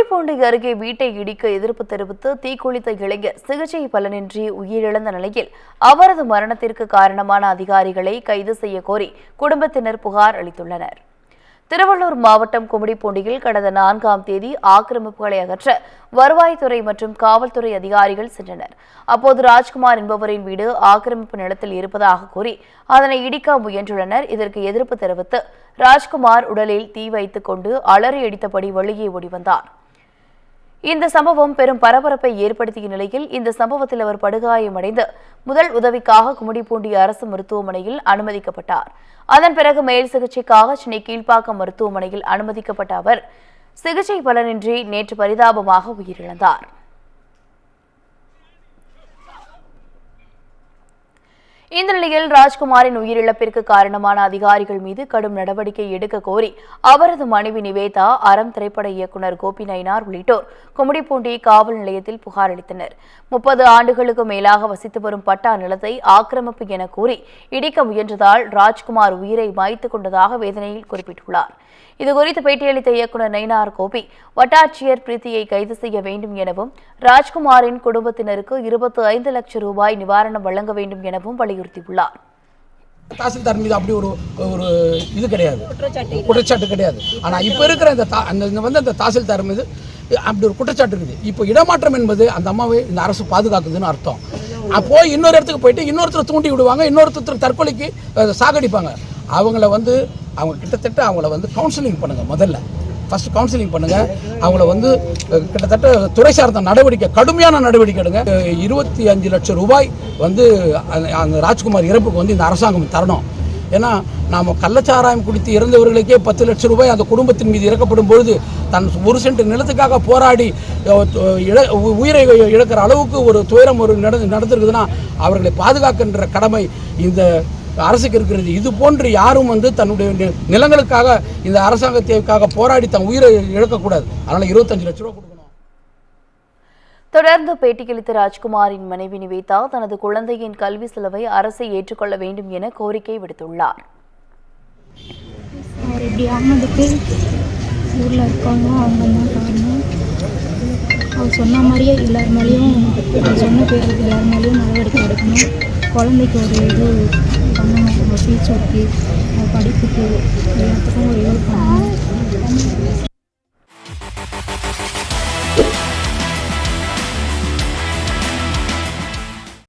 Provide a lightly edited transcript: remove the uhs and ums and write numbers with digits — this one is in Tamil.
கும்மிடிப்பூண்டி அருகே வீட்டை இடிக்க எதிர்ப்பு தெரிவித்து தீக்குளித்த இளைஞர் சிகிச்சை பலனின்றி உயிரிழந்த நிலையில் அவரது மரணத்திற்கு காரணமான அதிகாரிகளை கைது செய்ய கோரி குடும்பத்தினர் புகார் அளித்துள்ளனர். திருவள்ளூர் மாவட்டம் கும்மிடிப்பூண்டியில் கடந்த 4ஆம் தேதி ஆக்கிரமிப்புகளை அகற்ற வருவாய்த்துறை மற்றும் காவல்துறை அதிகாரிகள் சென்றனர். அப்போது ராஜ்குமார் என்பவரின் வீடு ஆக்கிரமிப்பு நிலத்தில் இருப்பதாக கூறி அதனை இடிக்க முயன்றுள்ளனர். இதற்கு எதிர்ப்பு தெரிவித்து ராஜ்குமார் உடலில் தீ வைத்துக் கொண்டு அலறி அடித்தபடி வெளியே ஓடி வந்தார். இந்த சம்பவம் பெரும் பரபரப்பை ஏற்படுத்திய நிலையில் இந்த சம்பவத்தில் அவர் படுகாயமடைந்து முதல் உதவிக்காக கும்மிடிப்பூண்டி அரசு மருத்துவமனையில் அனுமதிக்கப்பட்டார். அதன் பிறகு மேல் சிகிச்சைக்காக சென்னை கீழ்ப்பாக்கம் மருத்துவமனையில் அனுமதிக்கப்பட்ட அவர் சிகிச்சை பலனின்றி நேற்று பரிதாபமாக உயிரிழந்தார். இந்த நிலையில் ராஜ்குமாரின் உயிரிழப்பிற்கு காரணமான அதிகாரிகள் மீது கடும் நடவடிக்கை எடுக்க கோரி அவரது மனைவி நிவேதா, அறம் திரைப்பட இயக்குநர் கோபி நயினார் உள்ளிட்டோர் கும்மிடிப்பூண்டி காவல் நிலையத்தில் புகார் அளித்தனர். 30 ஆண்டுகளுக்கு மேலாக வசித்து வரும் பட்டா நிலத்தை ஆக்கிரமிப்பு என கூறி இடிக்க முயன்றதால் ராஜ்குமார் உயிரை மாய்த்துக் கொண்டதாக வேதனையில் குறிப்பிட்டுள்ளார். இதுகுறித்து பேட்டியளித்த இயக்குநர் நயினார் கோபி, வட்டாட்சியர் பிரீத்தியை கைது செய்ய வேண்டும் எனவும் ராஜ்குமாரின் குடும்பத்தினருக்கு 25 லட்சம் ரூபாய் நிவாரணம் வழங்க வேண்டும் எனவும் வலியுறுத்தியுள்ளார். தாசில்தார் மீது அப்படி ஒரு இது கிடையாது, குற்றச்சாட்டு கிடையாது. ஆனால் இப்போ இருக்கிற அந்த தாசில்தார் மீது அப்படி ஒரு குற்றச்சாட்டு இருக்குது. இப்போ இடமாற்றம் என்பது அந்த அம்மாவை இந்த அரசு பாதுகாக்குதுன்னு அர்த்தம். அப்போ இன்னொரு இடத்துக்கு போயிட்டு இன்னொருத்தர் தூண்டி விடுவாங்க, இன்னொருத்தர் தற்கொலைக்கு சாகடிப்பாங்க. அவங்க கிட்டத்தட்ட அவங்கள கவுன்சிலிங் பண்ணுங்க. முதல்ல ஃபர்ஸ்ட் கவுன்சிலிங் பண்ணுங்க. அவங்கள கிட்டத்தட்ட துறை சார்ந்த நடவடிக்கை, கடுமையான நடவடிக்கை எடுங்க. 25 லட்சம் ரூபாய் அந்த ராஜ்குமார் இறப்புக்கு இந்த அரசாங்கம் தரணும். ஏன்னா நாம் கள்ளச்சாராயம் குடித்து இறந்தவர்களுக்கே 10 லட்சம் ரூபாய் அந்த குடும்பத்தின் மீது இறக்கப்படும் பொழுது தன் 1 சென்ட் நிலத்துக்காக போராடி உயிரை இழக்கிற அளவுக்கு ஒரு துயரம் நடந்திருக்குதுன்னா அவர்களை பாதுகாக்கின்ற கடமை இந்த அரசுக்கு இருக்கிறது. இது போன்று யாரும் தன்னுடைய நிலங்களுக்காக இந்த அரசாங்கத்திற்காக போராடி தன் உயிரை இழக்கக்கூடாது. அதனால 25 லட்சம் ரூபாய் கொடுக்கணும். தொடர்ந்து பேட்டியளித்த ராஜ்குமாரின் மனைவி நிவேதா தனது குழந்தையின் கல்வி செலவை அரசை ஏற்றுக்கொள்ள வேண்டும் என கோரிக்கை விடுத்துள்ளார். ஊரில் இருக்காங்க, அவங்க தான் காரணம். அவர் சொன்ன மாதிரியே எல்லார் மேலேயும், சொன்ன பேர் எல்லார் மேலேயும் நடவடிக்கை எடுக்கணும். குழந்தைக்கு ஒரு இது பண்ணணும், ஒரு ஃபியூச்சருக்கு, படிப்புக்கு எல்லாத்துக்கும் ஒரு இது பண்ணணும்.